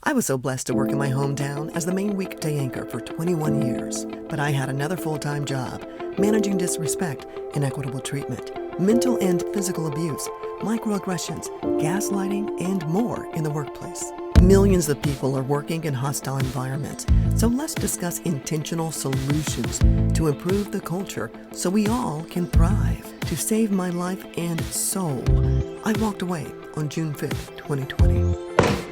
I was so blessed to work in my hometown as the main weekday anchor for 21 years, but I had another full-time job, managing disrespect, inequitable treatment, mental and physical abuse, microaggressions, gaslighting, and more in the workplace. Millions of people are working in hostile environments, so let's discuss intentional solutions to improve the culture so we all can thrive. To save my life and soul, I walked away on June 5th, 2020.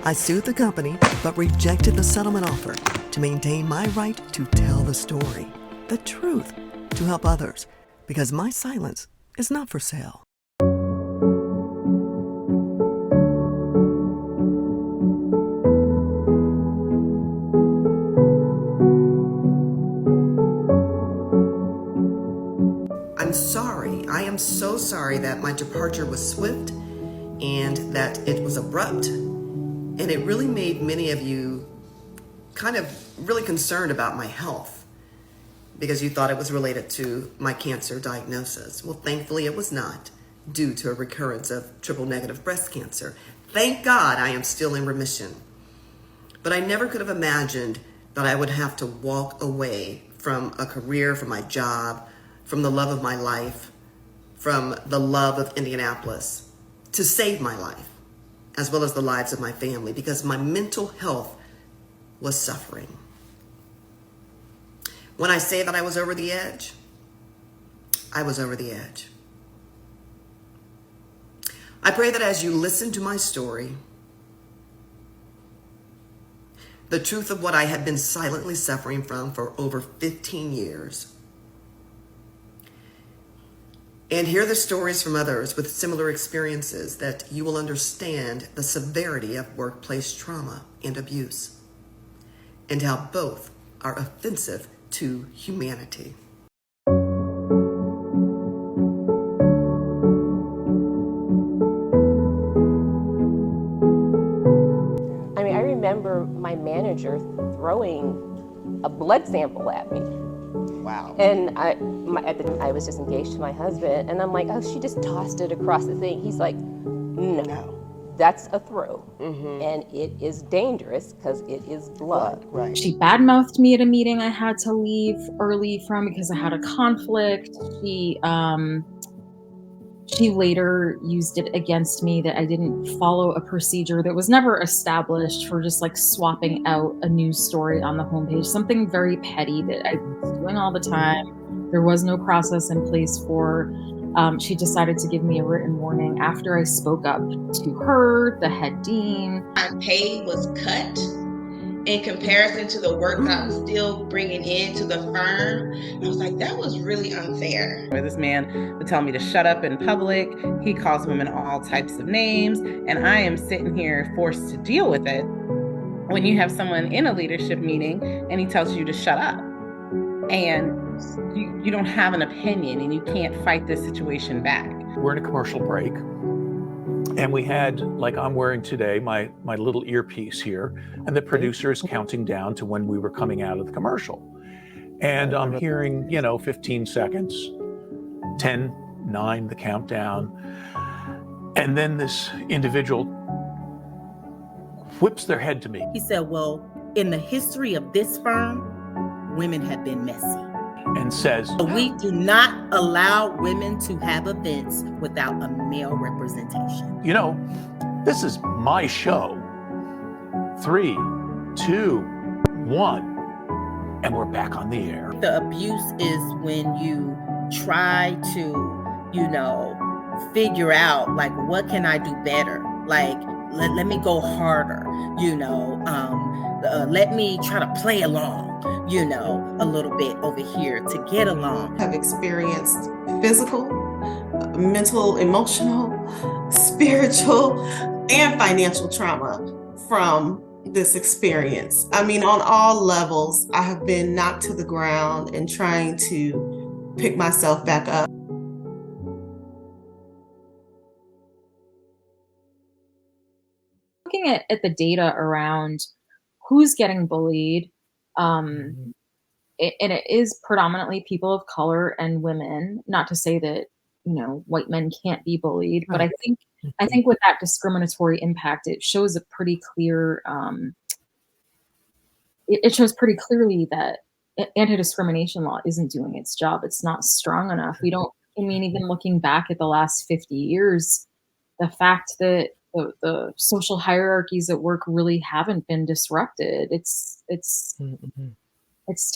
I sued the company, but rejected the settlement offer to maintain my right to tell the story, the truth, to help others, because my silence is not for sale. I'm sorry. I am so sorry that my departure was swift and that it was abrupt. And it really made many of you kind of really concerned about my health because you thought it was related to my cancer diagnosis. Well, thankfully it was not, due to a recurrence of triple negative breast cancer. Thank God I am still in remission. But I never could have imagined that I would have to walk away from a career, from my job, from the love of my life, from the love of Indianapolis, to save my life, as well as the lives of my family, because my mental health was suffering. When I say that I was over the edge, I was over the edge. I pray that as you listen to my story, the truth of what I had been silently suffering from for over 15 years, and hear the stories from others with similar experiences, that you will understand the severity of workplace trauma and abuse, and how both are offensive to humanity. I mean, I remember my manager throwing a blood sample at me. Wow. And at the time, I was just engaged to my husband, and I'm like, oh, she just tossed it across the thing. He's like, no, that's a throw. And it is dangerous because it is blood. Right. She badmouthed me at a meeting I had to leave early from because I had a conflict. She later used it against me that I didn't follow a procedure that was never established for just like swapping out a news story on the homepage, something very petty that I was doing all the time. There was no process in place for. She decided to give me a written warning after I spoke up to her, the head dean. My pay was cut in comparison to the work that I was still bringing into the firm. I was like, that was really unfair. Where this man would tell me to shut up in public. He calls women all types of names, and I am sitting here forced to deal with it when you have someone in a leadership meeting and he tells you to shut up. And you don't have an opinion and you can't fight this situation back. We're in a commercial break. And we had, like I'm wearing today, my little earpiece here, and the producer is counting down to when we were coming out of the commercial. And I'm hearing, 15 seconds, 10, 9, the countdown. And then this individual whips their head to me. He said, well, in the history of this firm, women have been messy. And says, we do not allow women to have events without a male representation. This is my show. 3, 2, 1, and we're back on the air. The abuse is when you try to, figure out, like, what can I do better? Like, let me go harder, let me try to play along, a little bit over here to get along. Have experienced physical, mental, emotional, spiritual, and financial trauma from this experience. I mean, on all levels, I have been knocked to the ground and trying to pick myself back up. Looking at the data around who's getting bullied, and it is predominantly people of color and women. Not to say that white men can't be bullied, but I think with that discriminatory impact, it shows a pretty clear it shows pretty clearly that anti-discrimination law isn't doing its job. It's not strong enough. Even looking back at the last 50 years, the fact that the social hierarchies at work really haven't been disrupted. It's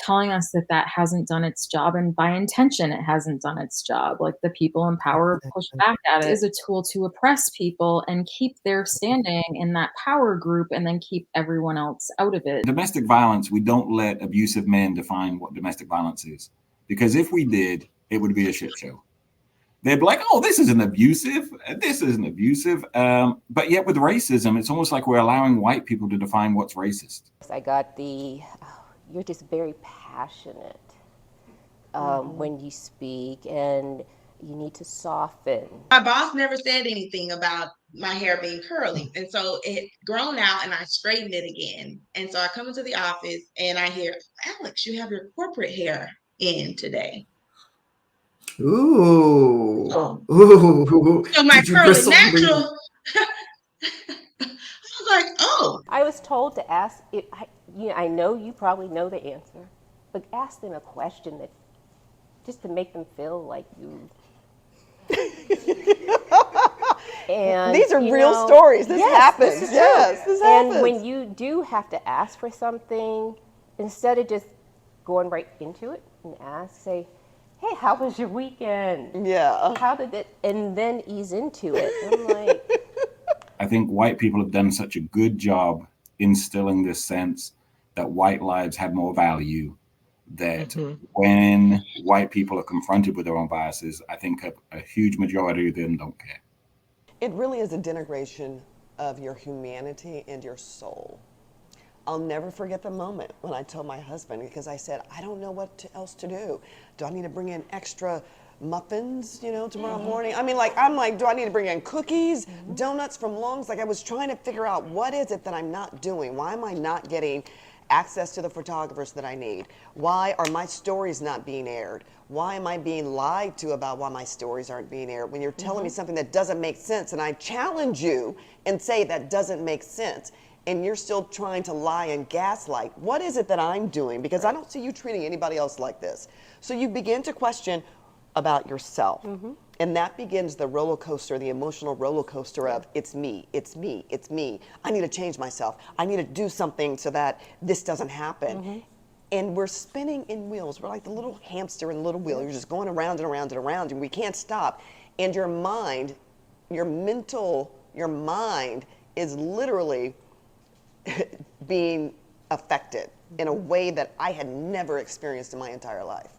telling us that hasn't done its job, and by intention, it hasn't done its job. Like, the people in power push back at it as a tool to oppress people and keep their standing in that power group, and then keep everyone else out of it. Domestic violence, we don't let abusive men define what domestic violence is, because if we did, it would be a shit show. They'd be like, oh, this isn't abusive. This isn't abusive. But yet with racism, it's almost like we're allowing white people to define what's racist. I got you're just very passionate when you speak, and you need to soften. My boss never said anything about my hair being curly. And so it grown out and I straightened it again. And so I come into the office and I hear, Alex, you have your corporate hair in today. Ooh. Ooh. So my curly natural. I was like, oh. I was told to ask, I know you probably know the answer, but ask them a question that just to make them feel like you. And these are real stories. This happens. This happens. And when you do have to ask for something, instead of just going right into it and say, hey, how was your weekend? Yeah. How did it? And then ease into it. I'm like, I think white people have done such a good job instilling this sense that white lives have more value, that when white people are confronted with their own biases, I think a huge majority of them don't care. It really is a denigration of your humanity and your soul. I'll never forget the moment when I told my husband, because I said, I don't know what else to do. Do I need to bring in extra muffins, tomorrow morning? I'm like, do I need to bring in cookies, donuts from Long's? Like, I was trying to figure out, what is it that I'm not doing? Why am I not getting access to the photographers that I need? Why are my stories not being aired? Why am I being lied to about why my stories aren't being aired when you're telling me something that doesn't make sense? And I challenge you and say that doesn't make sense, and you're still trying to lie and gaslight. What is it that I'm doing? Because I don't see you treating anybody else like this. So you begin to question about yourself. And that begins the roller coaster, the emotional roller coaster of it's me, it's me, it's me. I need to change myself. I need to do something so that this doesn't happen. And we're spinning in wheels. We're like the little hamster in the little wheel. You're just going around and around and around, and we can't stop. And your mind, your mind is literally being affected in a way that I had never experienced in my entire life.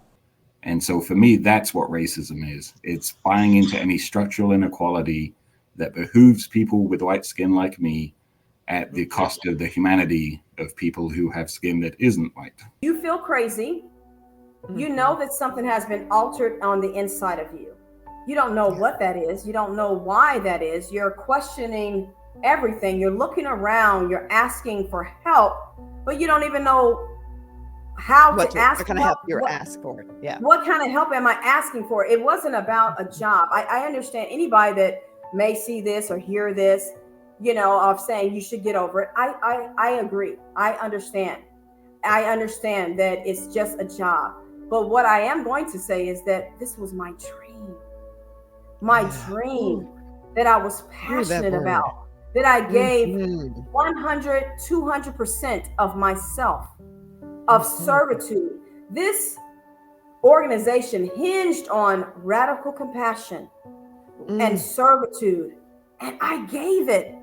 And so for me, that's what racism is. It's buying into any structural inequality that behooves people with white skin like me at the cost of the humanity of people who have skin that isn't white. You feel crazy. You know that something has been altered on the inside of you. You don't know what that is. You don't know why that is. You're questioning everything. You're looking around. You're asking for help, but you don't even know how to ask. What kind of help you're asking for? Yeah. What kind of help am I asking for? It wasn't about a job. I understand anybody that may see this or hear this, of saying you should get over it. I agree. I understand that it's just a job. But what I am going to say is that this was my dream. My dream that I was passionate about, that I gave 100, 200% of myself, of servitude. This organization hinged on radical compassion and servitude. And I gave it.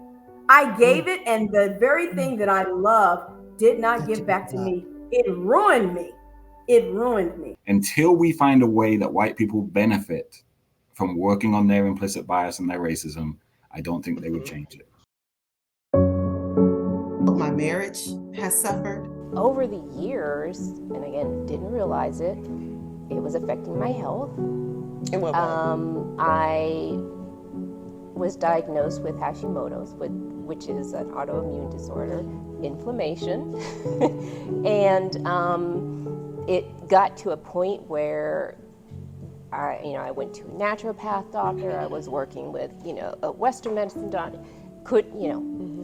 And the very thing that I love did not give back to me. It ruined me. Until we find a way that white people benefit from working on their implicit bias and their racism, I don't think they would change it. My marriage has suffered. Over the years, and again, didn't realize it, it was affecting my health. In what way? I was diagnosed with Hashimoto's, which is an autoimmune disorder, inflammation. And it got to a point where I went to a naturopath doctor. I was working with, a Western medicine doctor.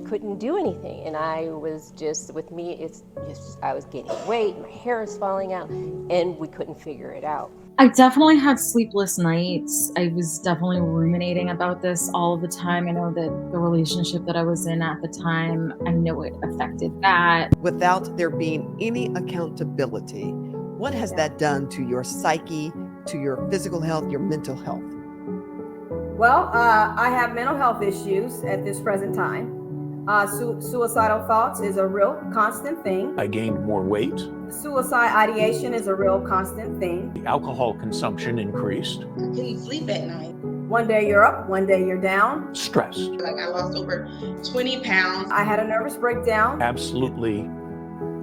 couldn't do anything. And I was just, with me, it's just, I was gaining weight, my hair is falling out, and we couldn't figure it out. I definitely had sleepless nights. I was definitely ruminating about this all the time. I know that the relationship that I was in at the time, I know it affected that. Without there being any accountability, what has that done to your psyche, to your physical health, your mental health? Well, I have mental health issues at this present time. Suicidal thoughts is a real constant thing. I gained more weight. Suicide ideation is a real constant thing. The alcohol consumption increased. I couldn't sleep at night. One day you're up, one day you're down. Stressed. Like I lost over 20 pounds. I had a nervous breakdown. Absolutely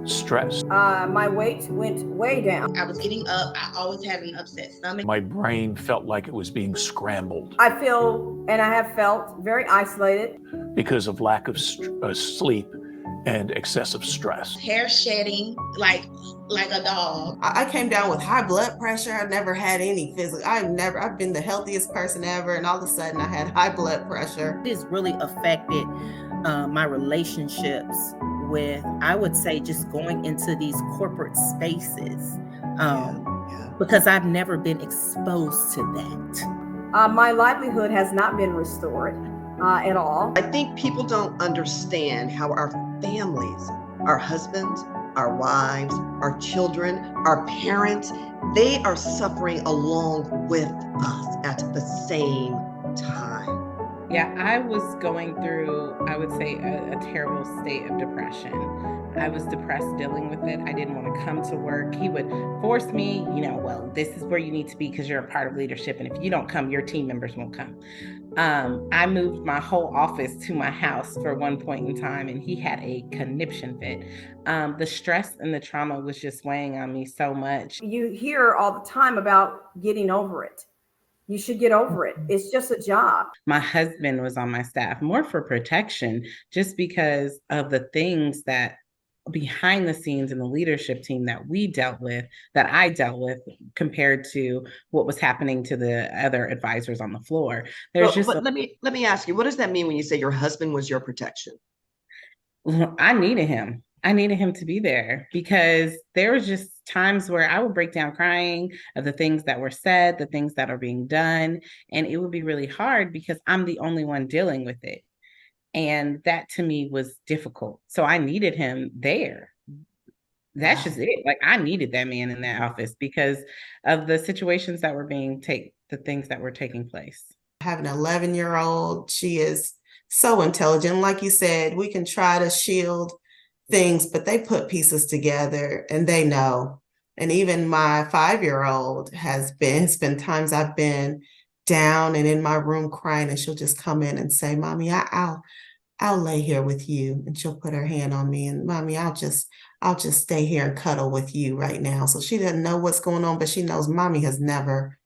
stressed. My weight went way down. I was getting up. I always had an upset stomach. My brain felt like it was being scrambled I feel, and I have felt, very isolated. because of lack of sleep and excessive stress. Hair shedding like a dog. I came down with high blood pressure. I never had any physical. I've been the healthiest person ever, and all of a sudden I had high blood pressure. It has really affected my relationships with, I would say, just going into these corporate spaces because I've never been exposed to that. My livelihood has not been restored at all. I think people don't understand how our families, our husbands, our wives, our children, our parents, they are suffering along with us at the same time. Yeah, I was going through, I would say, a terrible state of depression. I was depressed dealing with it. I didn't want to come to work. He would force me, well, this is where you need to be because you're a part of leadership. And if you don't come, your team members won't come. I moved my whole office to my house for one point in time, and he had a conniption fit. The stress and the trauma was just weighing on me so much. You hear all the time about getting over it. You should get over it. It's just a job. My husband was on my staff more for protection, just because of the things that behind the scenes in the leadership team that I dealt with compared to what was happening to the other advisors on the floor. Let me ask you, what does that mean when you say your husband was your protection? I needed him. I needed him to be there because there was just times where I would break down crying of the things that were said, the things that are being done. And it would be really hard because I'm the only one dealing with it. And that to me was difficult. So I needed him there. That's just it. Like I needed that man in that office because of the situations that were the things that were taking place. I have an 11-year-old. She is so intelligent. Like you said, we can try to shield things, but they put pieces together and they know. And even my 5-year-old has been times I've been down and in my room crying, and she'll just come in and say, "Mommy, I'll lay here with you." And she'll put her hand on me and, "Mommy, I'll just stay here and cuddle with you right now." So she doesn't know what's going on, but she knows Mommy has never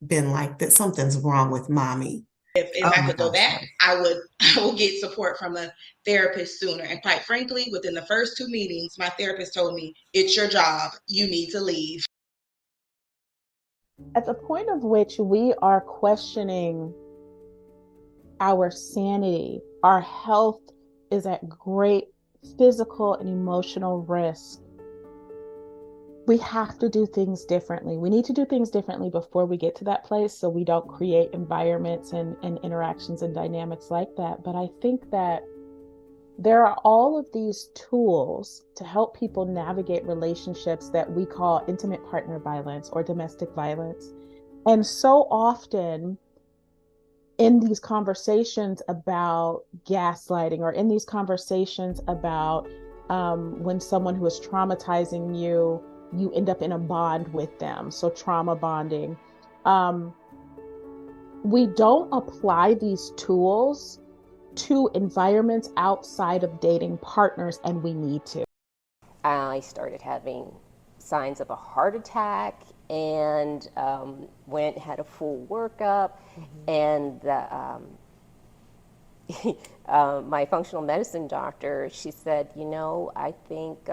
been like that. Something's wrong with Mommy. If I could go back, I would get support from a therapist sooner. And quite frankly, within the first 2 meetings, my therapist told me, "It's your job. You need to leave." At the point of which we are questioning our sanity, our health is at great physical and emotional risk. We have to do things differently. We need to do things differently before we get to that place so we don't create environments and interactions and dynamics like that. But I think that there are all of these tools to help people navigate relationships that we call intimate partner violence or domestic violence. And so often in these conversations about gaslighting or in these conversations about when someone who is traumatizing you, you end up in a bond with them. So trauma bonding. We don't apply these tools to environments outside of dating partners, and we need to. I started having signs of a heart attack and had a full workup. And my functional medicine doctor, she said, I think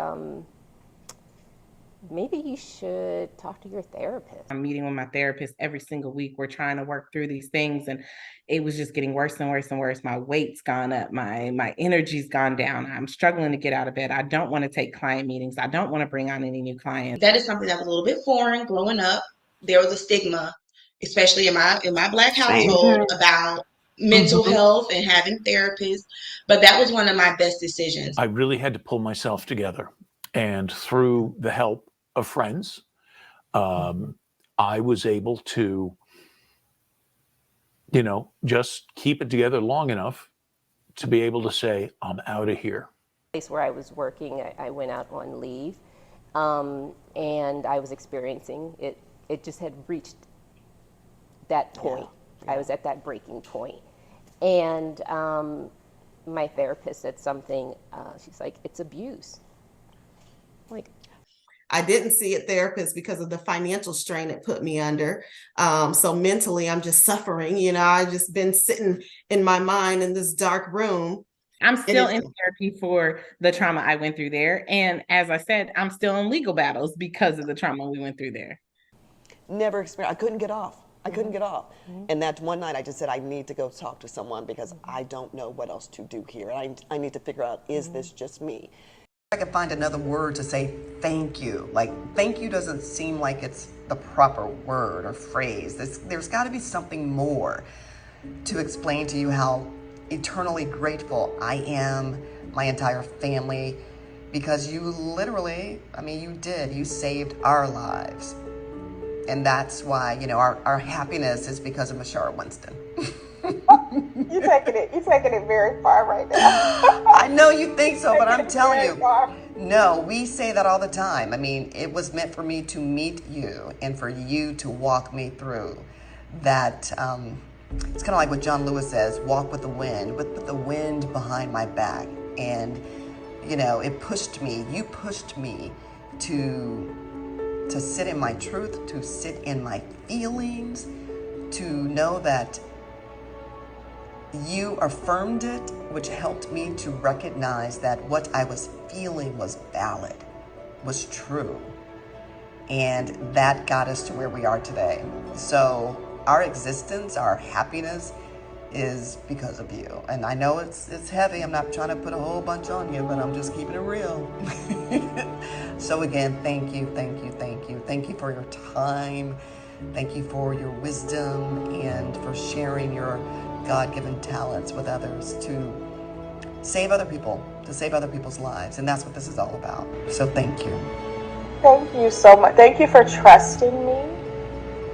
maybe you should talk to your therapist. I'm meeting with my therapist every single week. We're trying to work through these things, and it was just getting worse and worse and worse. My weight's gone up. My energy's gone down. I'm struggling to get out of bed. I don't want to take client meetings. I don't want to bring on any new clients. That is something that was a little bit foreign growing up. There was a stigma, especially in my Black household, about mental health and having therapists. But that was one of my best decisions. I really had to pull myself together. And through the help of friends, I was able to, just keep it together long enough to be able to say, I'm out of here. The place where I was working, I went out on leave, and I was experiencing it. It just had reached that point. Yeah. I was at that breaking point. And my therapist said something, she's like, it's abuse. Like, I didn't see a therapist because of the financial strain it put me under. So mentally, I'm just suffering. I've just been sitting in my mind in this dark room. I'm still in therapy for the trauma I went through there. And as I said, I'm still in legal battles because of the trauma we went through there. Never experienced. I couldn't get off. And that one night I just said, I need to go talk to someone because I don't know what else to do here. I need to figure out, is this just me? I can find another word to say thank you. Like, thank you doesn't seem like it's the proper word or phrase. There's got to be something more to explain to you how eternally grateful I am, my entire family, because you literally, you saved our lives. And that's why, our happiness is because of Mashara Winston. You're taking it very far right now. I know you think so, but I'm telling you, no, we say that all the time. It was meant for me to meet you and for you to walk me through that. It's kind of like what John Lewis says, walk with the wind, with the wind behind my back. And, it pushed me, you pushed me to sit in my truth, to sit in my feelings, to know that you affirmed it, which helped me to recognize that what I was feeling was valid, was true. And that got us to where we are today. So our existence, our happiness is because of you. And I know it's heavy. I'm not trying to put a whole bunch on you, but I'm just keeping it real. So again, thank you. Thank you for your time. Thank you for your wisdom and for sharing your God-given talents with others to save other people, to save other people's lives. And that's what this is all about. So thank you. Thank you so much. Thank you for trusting me.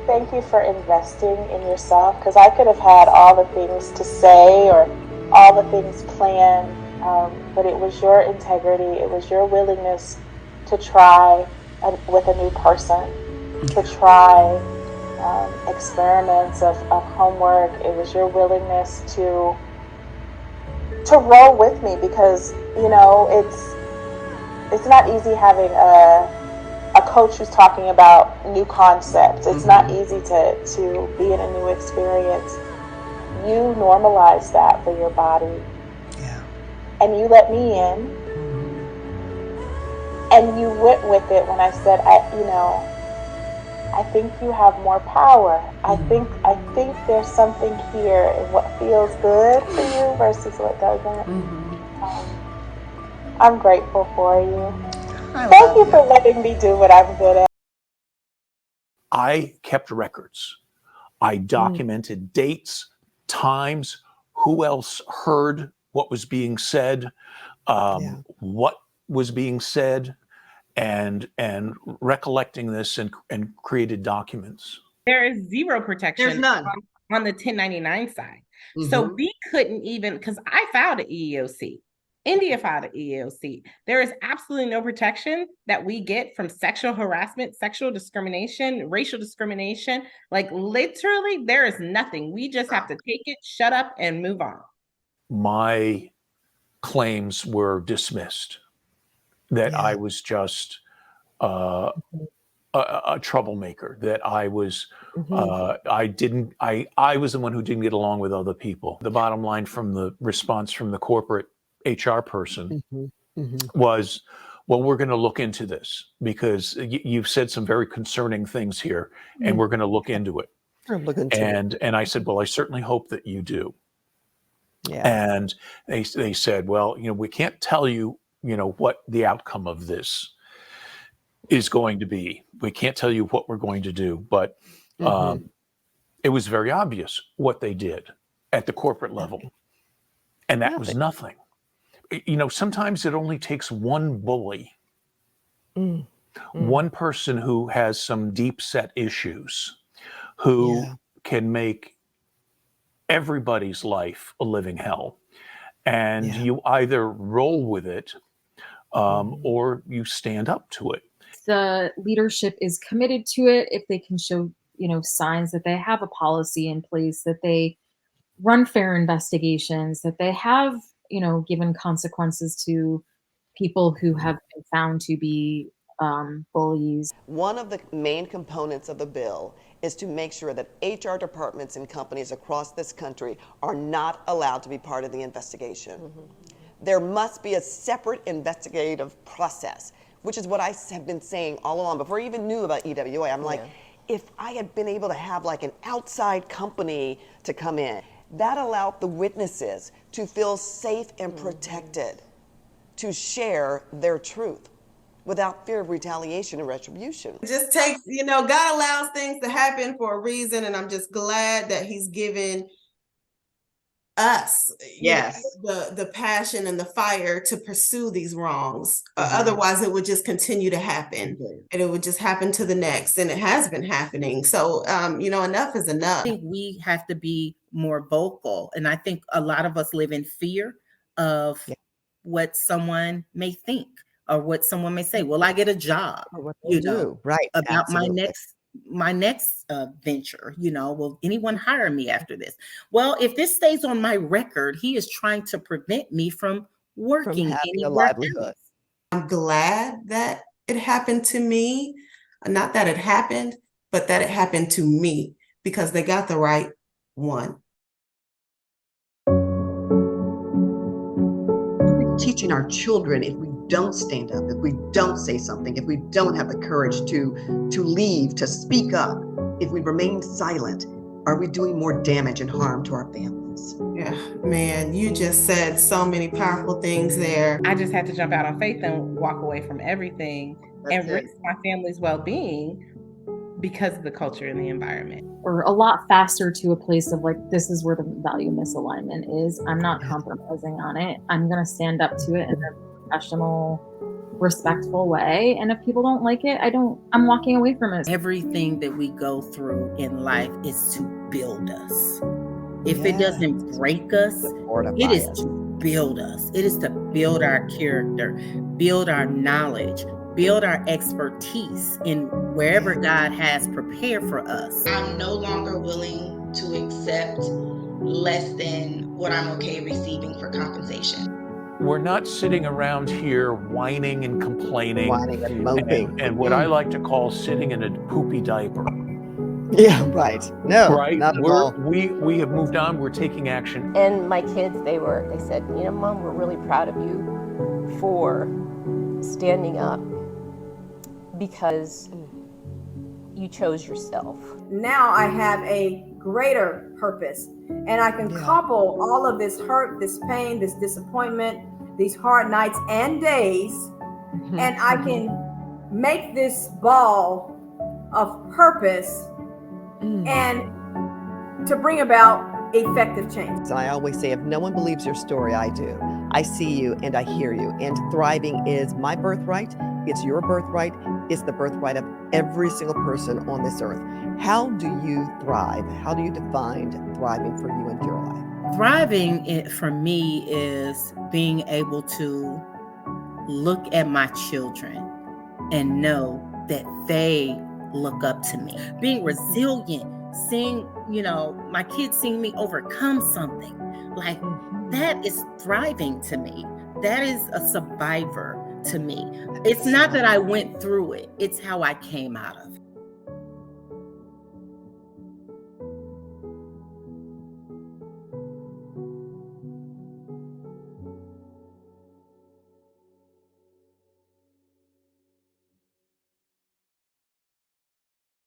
Thank you for investing in yourself, because I could have had all the things to say or all the things planned, but it was your integrity, it was your willingness to try with a new person, to try experiments of homework. It was your willingness to roll with me, because it's not easy having a coach who's talking about new concepts. It's not easy to be in a new experience. You normalize that for your body. Yeah. And you let me in. And you went with it when I said, I think you have more power. I think there's something here in what feels good for you versus what doesn't. I'm grateful for you. Thank you for letting me do what I'm good at. I kept records. I documented dates, times, who else heard what was being said, what was being said, and recollecting this and created documents. There is zero protection. There's none on the 1099 side. So we couldn't even, because I filed an EEOC. India filed an EEOC. There is absolutely no protection that we get from sexual harassment, sexual discrimination, racial discrimination. Like literally, there is nothing. We just have to take it, shut up, and move on. My claims were dismissed, that I was just a troublemaker, that I was I was the one who didn't get along with other people. The bottom line from the response from the corporate HR person was, well, we're going to look into this because you've said some very concerning things here, and we're going to look into it. Look into it. And I said, well, I certainly hope that you do. Yeah. And they said, well, we can't tell you, what the outcome of this is going to be. We can't tell you what we're going to do, but it was very obvious what they did at the corporate level. And that was nothing. Sometimes it only takes one bully, one person who has some deep set issues, who can make everybody's life a living hell. And you either roll with it or you stand up to it. The leadership is committed to it if they can show, signs that they have a policy in place, that they run fair investigations, that they have, given consequences to people who have been found to be bullies. One of the main components of the bill is to make sure that HR departments and companies across this country are not allowed to be part of the investigation. There must be a separate investigative process, which is what I have been saying all along. Before I even knew about EWA, I'm like, if I had been able to have like an outside company to come in, that allowed the witnesses to feel safe and protected, to share their truth without fear of retaliation and retribution. It just takes, God allows things to happen for a reason, and I'm just glad that he's given us the passion and the fire to pursue these wrongs. Otherwise it would just continue to happen, and it would just happen to the next, and it has been happening. So enough is enough. I think we have to be more vocal, and I think a lot of us live in fear of what someone may think or what someone may say. Will I get a job? Or what they do. Right. About Absolutely. my next venture, will anyone hire me after this? Well, if this stays on my record, he is trying to prevent me from working having a livelihood. I'm glad that it happened to me. Not that it happened, but that it happened to me, because they got the right one. We're teaching our children, if we don't stand up, if we don't say something, if we don't have the courage to leave, to speak up, if we remain silent, are we doing more damage and harm to our families? Yeah, man, you just said so many powerful things there. I just had to jump out on faith and walk away from everything and risk my family's well-being because of the culture and the environment. Or a lot faster to a place of like, this is where the value misalignment is. I'm not compromising on it. I'm going to stand up to it in a professional, respectful way. And if people don't like it, I'm walking away from it. Everything that we go through in life is to build us. If it doesn't break us, it is to build us. It is to build our character, build our knowledge, build our expertise in wherever God has prepared for us. I'm no longer willing to accept less than what I'm okay receiving for compensation. We're not sitting around here whining and complaining, whining and moping, and what I like to call sitting in a poopy diaper. Yeah, right. No, right. Not at all. We have moved on. We're taking action. And my kids, they said, Mom, we're really proud of you for standing up because you chose yourself. Now I have a greater purpose, and I can couple all of this hurt, this pain, this disappointment, these hard nights and days, and I can make this ball of purpose and to bring about effective change. And I always say, if no one believes your story, I do. I see you and I hear you. And thriving is my birthright. It's your birthright. It's the birthright of every single person on this earth. How do you thrive? How do you define thriving for you and your life? Thriving for me is being able to look at my children and know that they look up to me. Being resilient, seeing, my kids seeing me overcome something, like that is thriving to me. That is a survivor to me. It's not that I went through it, it's how I came out of it.